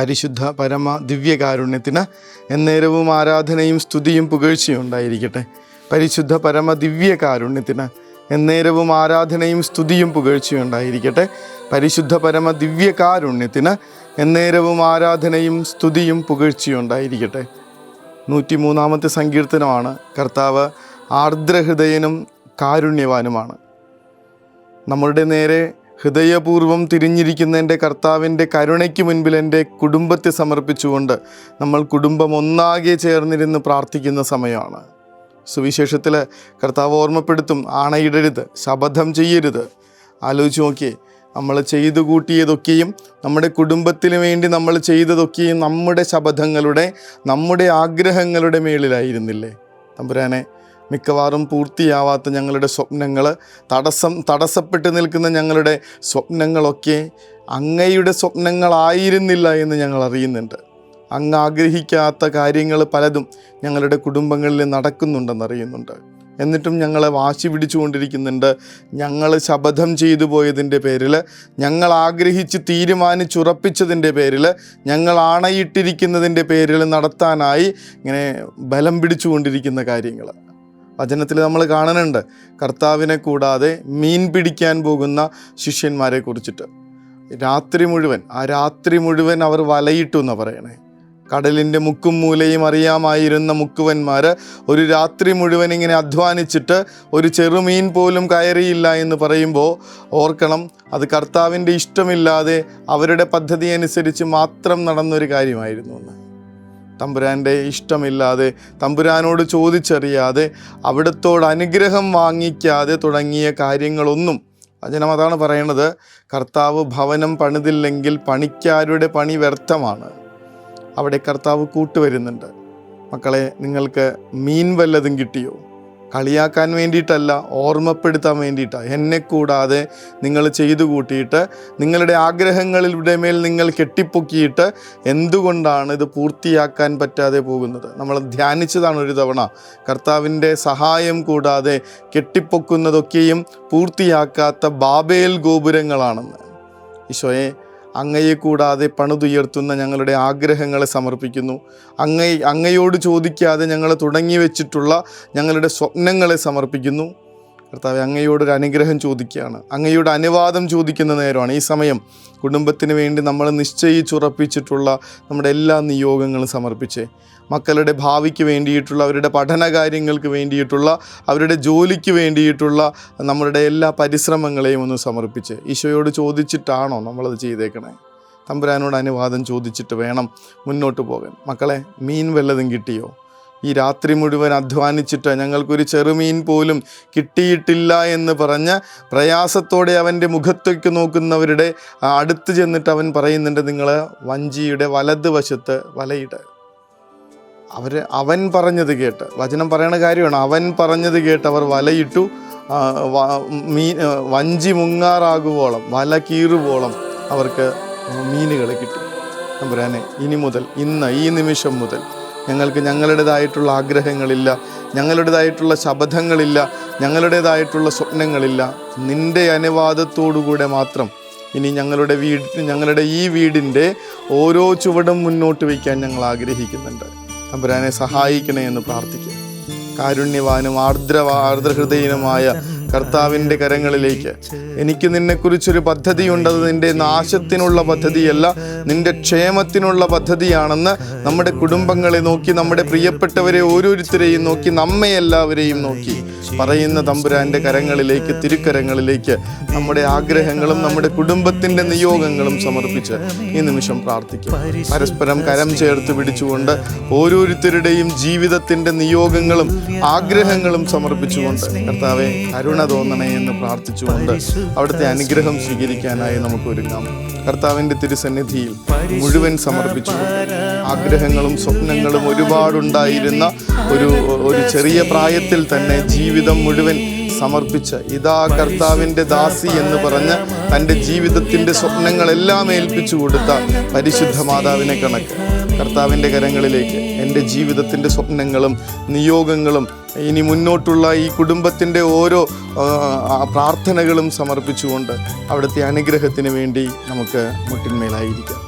പരിശുദ്ധ പരമ ദിവ്യകാരുണ്യത്തിന് എന്നേരവും ആരാധനയും സ്തുതിയും പുകഴ്ചയും ഉണ്ടായിരിക്കട്ടെ. പരിശുദ്ധ പരമ ദിവ്യകാരുണ്യത്തിന് എന്നേരവും ആരാധനയും സ്തുതിയും പുകഴ്ചയും ഉണ്ടായിരിക്കട്ടെ. പരിശുദ്ധ പരമ ദിവ്യകാരുണ്യത്തിന് എന്നേരവും ആരാധനയും സ്തുതിയും പുകഴ്ചയും ഉണ്ടായിരിക്കട്ടെ. 103-ാമത്തെ സങ്കീർത്തനമാണ്. കർത്താവ് ആർദ്രഹൃദയനും കാരുണ്യവാനുമാണ്. നമ്മളുടെ നേരെ ഹൃദയപൂർവ്വം തിരിഞ്ഞിരിക്കുന്ന എൻ്റെ കർത്താവിൻ്റെ കരുണയ്ക്ക് മുൻപിൽ എൻ്റെ കുടുംബത്തെ സമർപ്പിച്ചുകൊണ്ട് നമ്മൾ കുടുംബം ഒന്നാകെ ചേർന്നിരുന്ന് പ്രാർത്ഥിക്കുന്ന സമയമാണ്. സുവിശേഷത്തിൽ കർത്താവ് ഓർമ്മപ്പെടുത്തും, ആണയിടരുത്, ശപഥം ചെയ്യരുത്. ആലോചിച്ച് നോക്കിയേ, നമ്മൾ ചെയ്തു കൂട്ടിയതൊക്കെയും നമ്മുടെ കുടുംബത്തിന് വേണ്ടി നമ്മൾ ചെയ്തതൊക്കെയും നമ്മുടെ ശപഥങ്ങളുടെ, നമ്മുടെ ആഗ്രഹങ്ങളുടെ മേളിലായിരുന്നില്ലേ? തമ്പുരാനെ, മിക്കവാറും പൂർത്തിയാവാത്ത ഞങ്ങളുടെ സ്വപ്നങ്ങൾ, തടസ്സപ്പെട്ട് നിൽക്കുന്ന ഞങ്ങളുടെ സ്വപ്നങ്ങളൊക്കെ അങ്ങയുടെ സ്വപ്നങ്ങളായിരുന്നില്ല എന്ന് ഞങ്ങൾ അറിയുന്നുണ്ട്. അങ്ങ് ആഗ്രഹിക്കാത്ത കാര്യങ്ങൾ പലതും ഞങ്ങളുടെ കുടുംബങ്ങളിൽ നടക്കുന്നുണ്ടെന്നറിയുന്നുണ്ട്. എന്നിട്ടും ഞങ്ങളെ വാശി പിടിച്ചുകൊണ്ടിരിക്കുന്നുണ്ട്. ഞങ്ങൾ ശപഥം ചെയ്തു പോയതിൻ്റെ പേരിൽ, ഞങ്ങൾ ആഗ്രഹിച്ച് തീരുമാനിച്ചുറപ്പിച്ചതിൻ്റെ പേരിൽ, ഞങ്ങൾ ആണയിട്ടിരിക്കുന്നതിൻ്റെ പേരിൽ നടത്താനായി ഇങ്ങനെ ബലം പിടിച്ചുകൊണ്ടിരിക്കുന്ന കാര്യങ്ങൾ വചനത്തിൽ നമ്മൾ കാണുന്നുണ്ട്. കർത്താവിനെ കൂടാതെ മീൻ പിടിക്കാൻ പോകുന്ന ശിഷ്യന്മാരെ കുറിച്ചിട്ട് രാത്രി മുഴുവൻ അവർ വലയിട്ടു എന്ന് പറയണേ. കടലിൻ്റെ മുക്കും മൂലയും അറിയാമായിരുന്ന മുക്കുവന്മാർ ഒരു രാത്രി മുഴുവൻ ഇങ്ങനെ അധ്വാനിച്ചിട്ട് ഒരു ചെറുമീൻ പോലും കയറിയില്ല എന്ന് പറയുമ്പോൾ ഓർക്കണം, അത് കർത്താവിൻ്റെ ഇഷ്ടമില്ലാതെ അവരുടെ പദ്ധതി അനുസരിച്ച് മാത്രം നടന്നൊരു കാര്യമായിരുന്നു എന്ന്. തമ്പുരാൻ്റെ ഇഷ്ടമില്ലാതെ, തമ്പുരാനോട് ചോദിച്ചറിയാതെ, അവിടത്തോട് അനുഗ്രഹം വാങ്ങിക്കാതെ തുടങ്ങിയ കാര്യങ്ങളൊന്നും, വചനം അതാണ് പറയണത്. കർത്താവ് ഭവനം പണിതില്ലെങ്കിൽ പണിക്കാരുടെ പണി വ്യർത്ഥമാണ്. അവിടെ കർത്താവ് കൂട്ടുവരുന്നുണ്ട്. മക്കളെ, നിങ്ങൾക്ക് മീൻ വല്ലതും കിട്ടിയോ? കളിയാക്കാൻ വേണ്ടിയിട്ടല്ല, ഓർമ്മപ്പെടുത്താൻ വേണ്ടിയിട്ടാണ്. എന്നെ കൂടാതെ നിങ്ങൾ ചെയ്തു കൂട്ടിയിട്ട് നിങ്ങളുടെ ആഗ്രഹങ്ങളുടെ മേൽ നിങ്ങൾ കെട്ടിപ്പൊക്കിയിട്ട് എന്തുകൊണ്ടാണ് ഇത് പൂർത്തിയാക്കാൻ പറ്റാതെ പോകുന്നത്? നമ്മൾ ധ്യാനിച്ചതാണ് ഒരു തവണ. കർത്താവിൻ്റെ സഹായം കൂടാതെ കെട്ടിപ്പൊക്കുന്നതൊക്കെയും പൂർത്തിയാക്കാത്ത ബാബേൽ ഗോപുരങ്ങളാണെന്ന്. ഈശോയെ, അങ്ങയെ കൂടാതെ പണിതുയർത്തുന്ന ഞങ്ങളുടെ ആഗ്രഹങ്ങളെ സമർപ്പിക്കുന്നു. അങ്ങയോട് ചോദിക്കാതെ ഞങ്ങൾ തുടങ്ങി വെച്ചിട്ടുള്ള ഞങ്ങളുടെ സ്വപ്നങ്ങളെ സമർപ്പിക്കുന്നു. കർത്താവേ, അങ്ങയോടൊരു അനുഗ്രഹം ചോദിക്കുകയാണ്, അങ്ങയുടെ അനുവാദം ചോദിക്കുന്ന നേരമാണ് ഈ സമയം. കുടുംബത്തിന് വേണ്ടി നമ്മൾ നിശ്ചയിച്ചുറപ്പിച്ചിട്ടുള്ള നമ്മുടെ എല്ലാ നിയോഗങ്ങളും സമർപ്പിച്ചേ. മക്കളുടെ ഭാവിക്ക് വേണ്ടിയിട്ടുള്ള, അവരുടെ പഠന കാര്യങ്ങൾക്ക് വേണ്ടിയിട്ടുള്ള, അവരുടെ ജോലിക്ക് വേണ്ടിയിട്ടുള്ള നമ്മളുടെ എല്ലാ പരിശ്രമങ്ങളെയും ഒന്ന് സമർപ്പിച്ച് ഈശോയോട് ചോദിച്ചിട്ടാണോ നമ്മളത് ചെയ്തേക്കണേ? തമ്പുരാനോട് അനുവാദം ചോദിച്ചിട്ട് വേണം മുന്നോട്ട് പോകാൻ. മക്കളെ, മീൻ വല്ലതും കിട്ടിയോ? ഈ രാത്രി മുഴുവൻ അധ്വാനിച്ചിട്ട് ഞങ്ങൾക്കൊരു ചെറുമീൻ പോലും കിട്ടിയിട്ടില്ല എന്ന് പറഞ്ഞ് പ്രയാസത്തോടെ അവൻ്റെ മുഖത്തേക്ക് നോക്കുന്നവരുടെ അടുത്ത് ചെന്നിട്ട് അവൻ പറയുന്നുണ്ട്, നിങ്ങൾ വഞ്ചിയുടെ വലതുവശത്ത് വലയിട്. അവൻ പറഞ്ഞത് കേട്ട്, വചനം പറയണ കാര്യമാണ്, അവൻ പറഞ്ഞത് കേട്ട് അവർ വലയിട്ടു. വഞ്ചി മുങ്ങാറാകുവോളം, വല കീറുവോളം അവർക്ക് മീനുകൾ കിട്ടി. തമ്പുരാനെ, ഇനി മുതൽ, ഈ നിമിഷം മുതൽ ഞങ്ങൾക്ക് ഞങ്ങളുടേതായിട്ടുള്ള ആഗ്രഹങ്ങളില്ല, ഞങ്ങളുടേതായിട്ടുള്ള ശപഥങ്ങളില്ല, ഞങ്ങളുടേതായിട്ടുള്ള സ്വപ്നങ്ങളില്ല. നിൻ്റെ അനുവാദത്തോടുകൂടെ മാത്രം ഇനി ഞങ്ങളുടെ ഈ വീടിൻ്റെ ഓരോ ചുവടും മുന്നോട്ട് വയ്ക്കാൻ ഞങ്ങൾ ആഗ്രഹിക്കുന്നുണ്ട്. തമ്പുരാനെ, സഹായിക്കണേ എന്ന് പ്രാർത്ഥിക്കുക. കാരുണ്യവാനും ആർദ്രഹൃദയനുമായ കർത്താവിൻ്റെ കരങ്ങളിലേക്ക് എനിക്ക് നിന്നെക്കുറിച്ചൊരു പദ്ധതിയുണ്ടത് നിൻ്റെ നാശത്തിനുള്ള പദ്ധതിയല്ല, നിൻ്റെ ക്ഷേമത്തിനുള്ള പദ്ധതിയാണെന്ന് നമ്മുടെ കുടുംബങ്ങളെ നോക്കി, നമ്മുടെ പ്രിയപ്പെട്ടവരെ ഓരോരുത്തരെയും നോക്കി, നമ്മെ എല്ലാവരെയും നോക്കി പറയുന്ന തമ്പുരാൻ്റെ കരങ്ങളിലേക്ക്, തിരുക്കരങ്ങളിലേക്ക് നമ്മുടെ ആഗ്രഹങ്ങളും നമ്മുടെ കുടുംബത്തിൻ്റെ നിയോഗങ്ങളും സമർപ്പിച്ച് ഈ നിമിഷം പ്രാർത്ഥിക്കും. പരസ്പരം കരം ചേർത്ത് പിടിച്ചുകൊണ്ട് ഓരോരുത്തരുടെയും ജീവിതത്തിൻ്റെ നിയോഗങ്ങളും ആഗ്രഹങ്ങളും സമർപ്പിച്ചുകൊണ്ട് കർത്താവെ കരുണ തോന്നണേ എന്ന് പ്രാർത്ഥിച്ചുകൊണ്ട് അവിടുത്തെ അനുഗ്രഹം സ്വീകരിക്കാനായി നമുക്ക് ഒരുങ്ങാം. കർത്താവിൻ്റെ തിരുസന്നിധിയിൽ മുഴുവൻ സമർപ്പിച്ചുകൊണ്ട് ആഗ്രഹങ്ങളും സ്വപ്നങ്ങളും ഒരുപാടുണ്ടായിരുന്ന ഒരു ചെറിയ പ്രായത്തിൽ തന്നെ ജീവിതം മുഴുവൻ സമർപ്പിച്ച് ഇതാ കർത്താവിൻ്റെ ദാസി എന്ന് പറഞ്ഞ് തൻ്റെ ജീവിതത്തിൻ്റെ സ്വപ്നങ്ങളെല്ലാം ഏൽപ്പിച്ചു കൊടുത്ത പരിശുദ്ധ മാതാവിനെ കണക്ക് കർത്താവിൻ്റെ കരങ്ങളിലേക്ക് എൻ്റെ ജീവിതത്തിൻ്റെ സ്വപ്നങ്ങളും നിയോഗങ്ങളും ഇനി മുന്നോട്ടുള്ള ഈ കുടുംബത്തിൻ്റെ ഓരോ പ്രാർത്ഥനകളും സമർപ്പിച്ചുകൊണ്ട് അവിടുത്തെ അനുഗ്രഹത്തിന് വേണ്ടി നമുക്ക് മുട്ടിന്മേലായിരിക്കാം.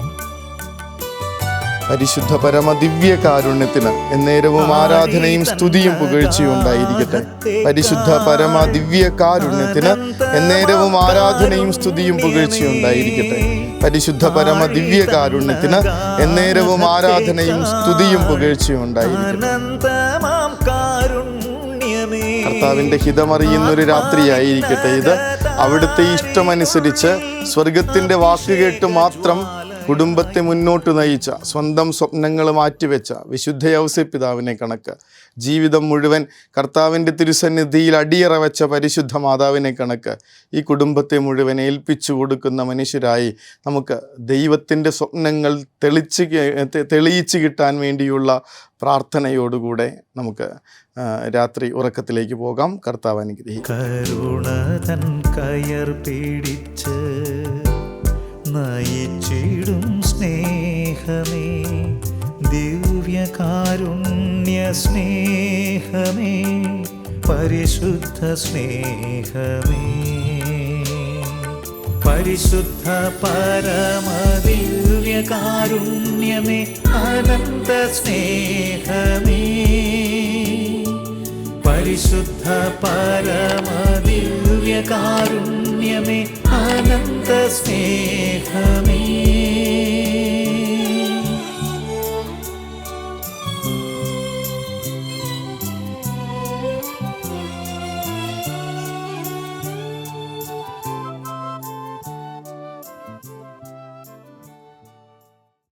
പരിശുദ്ധ പരമ ദിവ്യ കാരുണ്യത്തിന് എന്നേരവും ആരാധനയും സ്തുതിയും പുകഴ്ചയും ഉണ്ടായിരിക്കട്ടെ. പരിശുദ്ധ പരമ ദിവ്യ കാരുണ്യത്തിന് എന്നേരവും ആരാധനയും സ്തുതിയും പുകഴ്ചയും ഉണ്ടായിരിക്കട്ടെ. പരിശുദ്ധ പരമ ദിവ്യ കാരുണ്യത്തിന് എന്നേരവും ആരാധനയും സ്തുതിയും പുകഴ്ചയും ഉണ്ടായിരിക്കട്ടെ. കർത്താവിൻ്റെ ഹിതമറിയുന്നൊരു രാത്രിയായിരിക്കട്ടെ ഇത്. അവിടുത്തെ ഇഷ്ടമനുസരിച്ച് സ്വർഗത്തിൻ്റെ വാക്കുകേട്ട് മാത്രം കുടുംബത്തെ മുന്നോട്ട് നയിച്ച, സ്വന്തം സ്വപ്നങ്ങൾ മാറ്റിവെച്ച വിശുദ്ധ യൗസേപ്പിതാവിനെ കണക്ക്, ജീവിതം മുഴുവൻ കർത്താവിൻ്റെ തിരുസന്നിധിയിൽ അടിയറ വെച്ച പരിശുദ്ധ മാതാവിനെ കണക്ക് ഈ കുടുംബത്തെ മുഴുവൻ ഏൽപ്പിച്ചു കൊടുക്കുന്ന മനുഷ്യരായി നമുക്ക് ദൈവത്തിൻ്റെ സ്വപ്നങ്ങൾ തെളിയിച്ച് കിട്ടാൻ വേണ്ടിയുള്ള പ്രാർത്ഥനയോടുകൂടെ നമുക്ക് രാത്രി ഉറക്കത്തിലേക്ക് പോകാം. കർത്താവ് അനുഗ്രഹിക്കട്ടെ. കരുണതൻ കയർ പിടിച്ച് നയിച്ചിടും സ്നേഹമേ, ദിവ്യകാരുണ്യ സ്നേഹമേ, പരിശുദ്ധ സ്നേഹമേ, പരിശുദ്ധ പരമദിവ്യകാരുണ്യമേ, അനന്ത സ്നേഹമേ, പരിശുദ്ധ പരമദിവ്യകാരുണ്യമേ, അനന്ത സ്നേഹമേ.